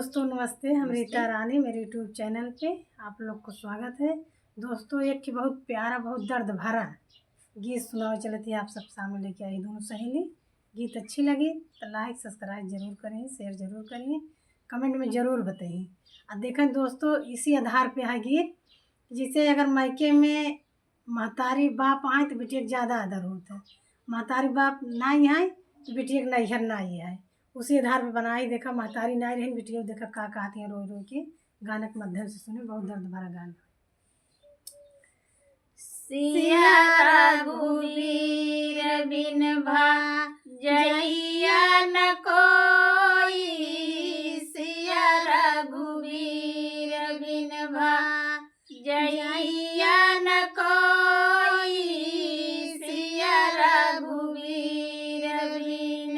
दोस्तों नमस्ते, हम रीता रानी मेरे यूट्यूब चैनल पे आप लोग को स्वागत है। दोस्तों एक बहुत प्यारा बहुत दर्द भरा गीत सुनाओ चले थे आप सब सामने लेके आई दोनों सहेली। गीत अच्छी लगी तो लाइक सब्सक्राइब जरूर करें, शेयर जरूर करें, कमेंट में ज़रूर बताइए। अब देखें दोस्तों इसी आधार पे है गीत, जिसे अगर मायके में महतारी बाप आए तो बेटिया ज़्यादा आदर होता है, महतारी बाप नहीं आए तो बेटिया नैहर नहीं आए। उसी आधार पे बनाई। देखा महतारी नहीं रही बेटिया देखा का कहती हैं रो रो के। गाने के माध्यम से सुने, बहुत दर्द भरा गाना। सिया रघुवीर बिन भजइया न कोई, सिया रघुवीर बिन भजइया न कोई, सिया रघुवीर बिन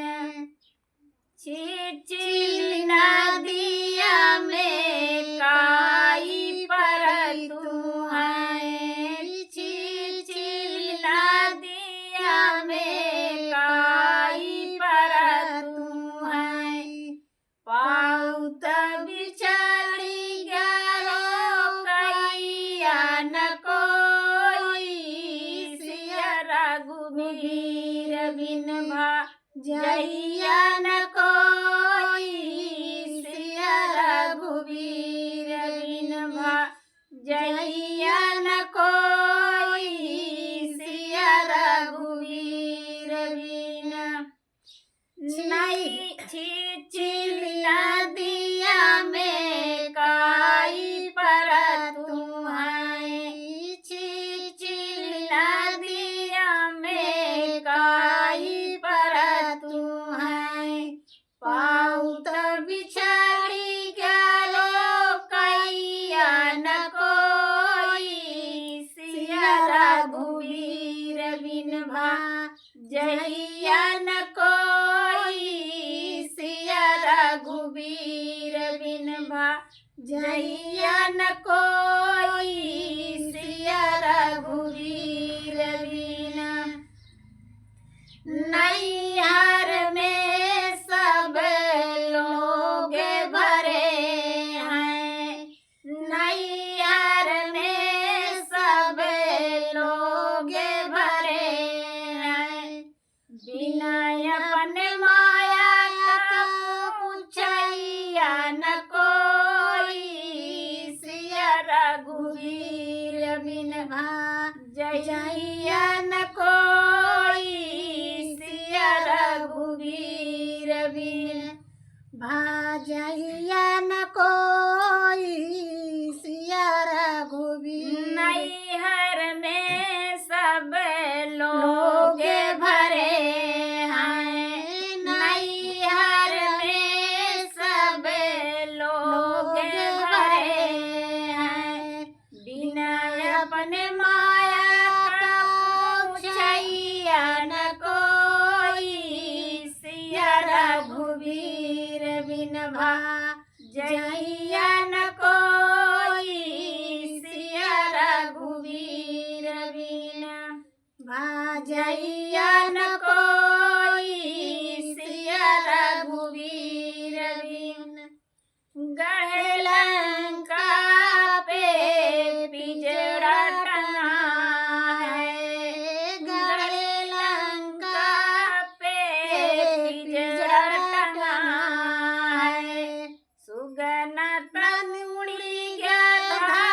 चिचिल नदिया में काई पर तू है, चिचिल नदिया में काई पर तू है, पाऊ तब चली गरो कैया न कोई, सिया रघुवीर बिन भजइया न कोई, सिया रघुवीर बिन भजइया न कोई, सिया रघुवीर बिन नहीं चिचिल नदिया में काई पर तू है, चिचिल नदिया में काई पर तू है, पाऊ तब बिछड़ी गलो कैया न कोई, सिया रघुवीर बिन भजइया न कोई, सिया रघुवीर बिन भजइया न कोई, सिया रघुवीर बिन नैहर में सब लोग भरे हैं, नैहर में सब लोग भरे हैं, बिना अपन माया का पूछैया न कोई, सिया रघुवीर बिन भजइया न कोई, सिया रघुवीर बिन भजइया न कोई, सिया रघुवीर नैहर में सब लोग भरे हैं, नैहर में सब लोग भरे हैं, बिना अपने माया का पूछैया न कोई, सिया रघुवीर बिन भजइया न कोई, सिया रघुवीर बिन भजइया न कोई, सिया रघुवीर बिन गढ़ लंका पे पिंजरा टंगा है, गढ़ लंका पे पिंजरा टंगा है, सुगना तन उड़ी गया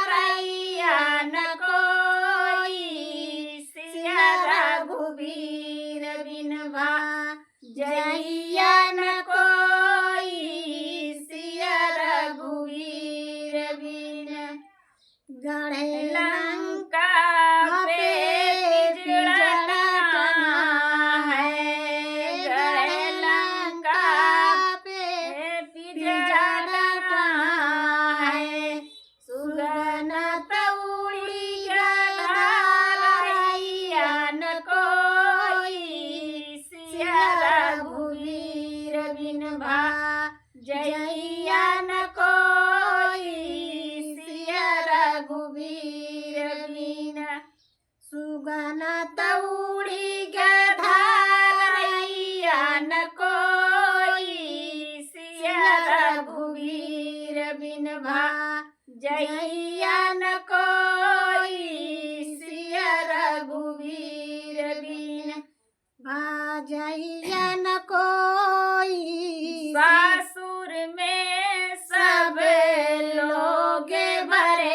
रैया न कोई, सिया रघुवीर बिन भजइया न कोई, सिया रघुवीर भा जइया न कोई सिया रघुवीर बिन भाजैया न कोई सासुर में सब लोग भरे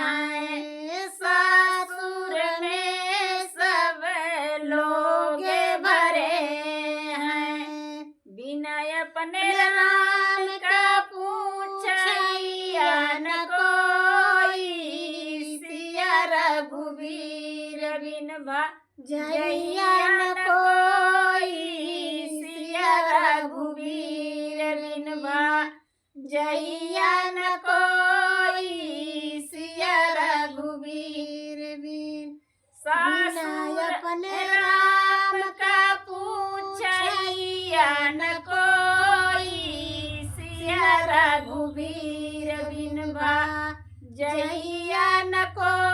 हैं सासुर में सब लोग भरे हैं बिनय अपने राम का पूछैया न कोई सिया रघुवीर बिन जैया न कोई सिया रघुवीर बिन जइया न कोई सिया रघुवीर बिन सासुर अपने राम का पूछैया न कोई सिया रघुवीर बिन जइया न कोई